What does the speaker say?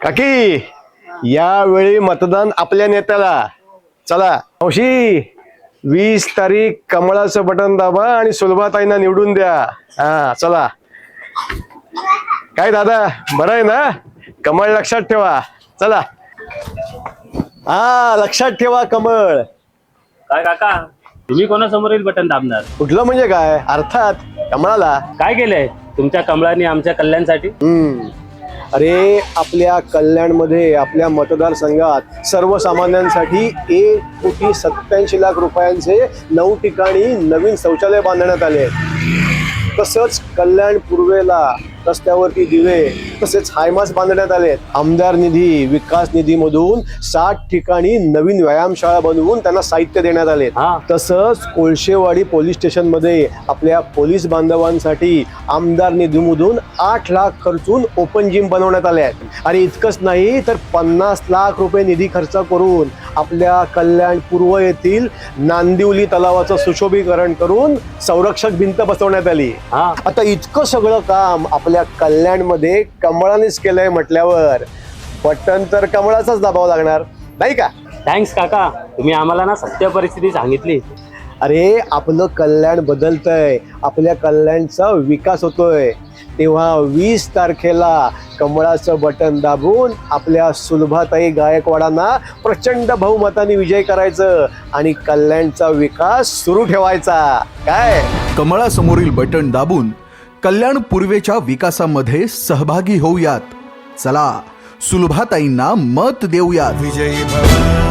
काकी यावेळी मतदान आपल्या नेत्याला. चला मावशी 20 तारीख कमळाचं बटन दाबा आणि सुलभाताईंना निवडून द्या. हा चला. काय दादा बरं आहे ना? कमळ लक्षात ठेवा. चला. हा लक्षात ठेवा कमळ. काय काका तुम्ही कोणासमोरील बटन दाबणार? कुठलं म्हणजे काय? अर्थात कमळाला. काय केलंय तुमच्या कमळाने आमच्या कल्याणसाठी? अरे आपल्या कल्याणमध्ये आपल्या मतदारसंघात सर्वसामान्यांसाठी 1,87,00,000 रुपयांचे 9 ठिकाणी नवीन शौचालय बांधण्यात आले. तसंच कल्याण पूर्वेला रस्त्यावरती दिवे तसेच हायमास बांधण्यात आले. आमदार निधी विकास निधी मधून 60 ठिकाणी नवीन व्यायामशाळा बनवून त्यांना साहित्य देण्यात आले. तसंच कोळशेवाडी पोलीस स्टेशन मध्ये आपल्या पोलीस बांधवांसाठी आमदार निधीमधून 8 लाख खर्चून ओपन जिम बनवण्यात आले. आणि इतकंच नाही तर 50 लाख रुपये निधी खर्च करून आपल्या कल्याण पूर्व येथील नांदिवली तलावाचं सुशोभीकरण करून संरक्षक भिंत बसवण्यात आली. आता इतकं सगळं काम आपल्या कल्याण मध्ये कमळानेच केलंय म्हटल्यावर बटन तर कमळाचाच दाबावं लागणार नाही का? थँक्स काका, तुम्ही आम्हाला ना सत्य परिस्थिती सांगितली. अरे आपलं कल्याण बदलतंय, आपल्या कल्याणचा विकास होतोय. तेव्हा 20 तारखेला कमळाचं बटन दाबून आपल्या सुलभाताई गायकवाडांना प्रचंड बहुमताने विजय करायचं आणि कल्याणचा विकास सुरू ठेवायचा. काय कमळासमोरील बटन दाबून कल्याण पूर्वेच्या विकासामध्ये सहभागी होऊयात. चला सुलभाताईंना मत देऊयात. विजयी भव.